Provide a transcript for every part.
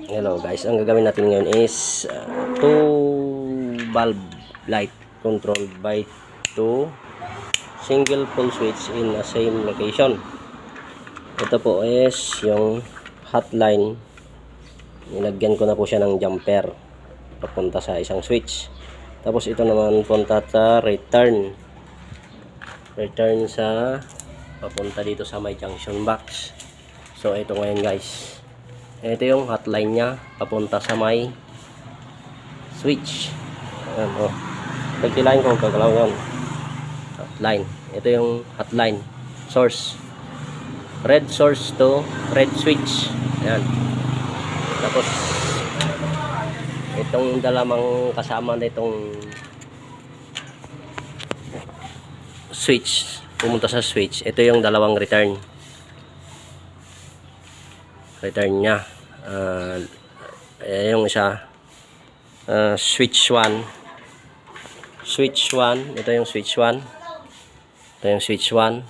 Hello guys, ang gagawin natin ngayon is two bulb light controlled by two single pole switch in a same location. Ito po is yung hotline. Nilagyan ko na po siya ng jumper papunta sa isang switch. Tapos ito naman punta sa return sa papunta dito sa may junction box. So ito ngayon guys, ito yung hotline niya papunta sa may switch. Ayan, oh. Pagkilain ko, gagalaw yun. Hotline. Ito yung hotline. Source. Red source to red switch. Ayan. Tapos, itong dalawang kasama na itong switch. Pumunta sa switch. Ito yung dalawang return. Return niya. Yung isa switch 1, ito yung switch 1, ito yung switch 1,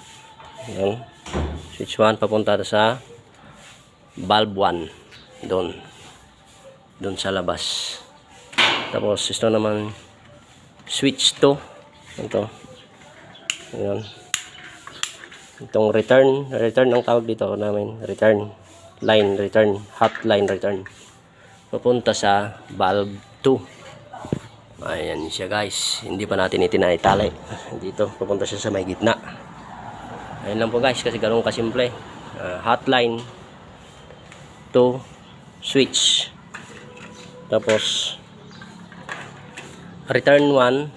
yun. Switch 1 papunta sa bulb 1 doon sa labas. Tapos ito naman switch 2, ito, yun. Itong return ang tawag dito namin, hotline return papunta sa bulb 2. Ayan siya guys, hindi pa natin itinaitali dito, papunta siya sa may gitna. Ayan lang po guys, kasi ganoon kasimple. Hotline to switch, tapos return 1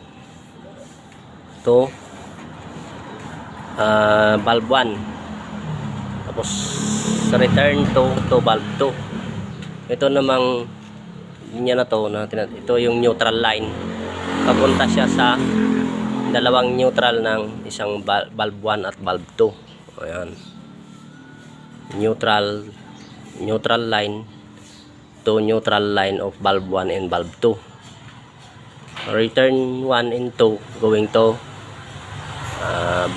to bulb 1, tapos return to bulb 2. Ito namang linya na to, ito yung neutral line, papunta siya sa dalawang neutral ng isang bulb 1 at bulb 2. Ayan, neutral line to neutral line of bulb 1 and bulb 2. Return 1 and 2 going to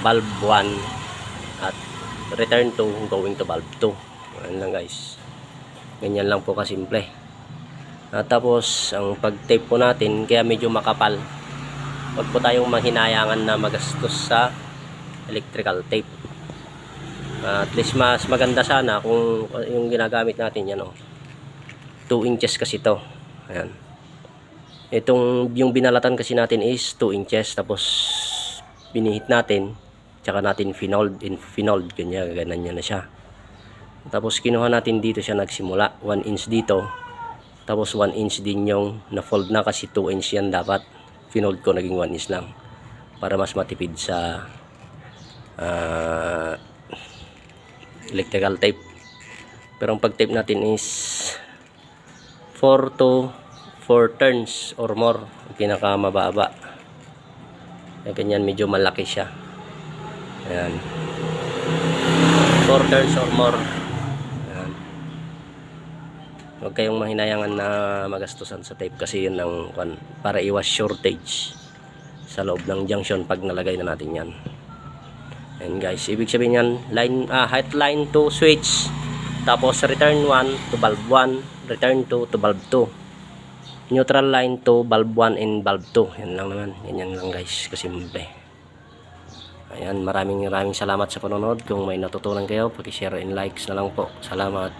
bulb 1 at return 2 going to bulb 2. Ayan lang guys, ganyan lang po kasimple. Tapos ang pag-tape po natin, kaya medyo makapal, wag po tayong mahinayangan na magastos sa electrical tape. At least mas maganda sana kung yung ginagamit natin yan, 2 inches kasi to. Ayan, itong yung binalatan kasi natin is 2 inches, tapos binihit natin, tsaka natin finold ganyan na siya. Tapos kinuha natin dito siya nagsimula, 1 inch dito, tapos 1 inch din yung na-fold na, kasi 2 inch yan dapat. Finold ko, naging 1 inch lang para mas matipid sa electrical tape. Pero ang pag-tape natin is 4 turns or more, pinakamababa. Ganyan, medyo malaki siya. Ayan, 4 turns or more. Ayan. Huwag kayong mahinayangan na magastusan sa tape, kasi yun ang para iwas shortage sa loob ng junction pag nalagay na natin yan. And guys, ibig sabihin yan, hotline to switch, tapos return 1 to bulb 1, return 2 to bulb 2, neutral line to bulb 1 and bulb 2. Yan lang naman, ganyan lang guys, kasimple. Ayan, maraming salamat sa panonood. Kung may natutunan kayo, paki-share and likes na lang po. Salamat.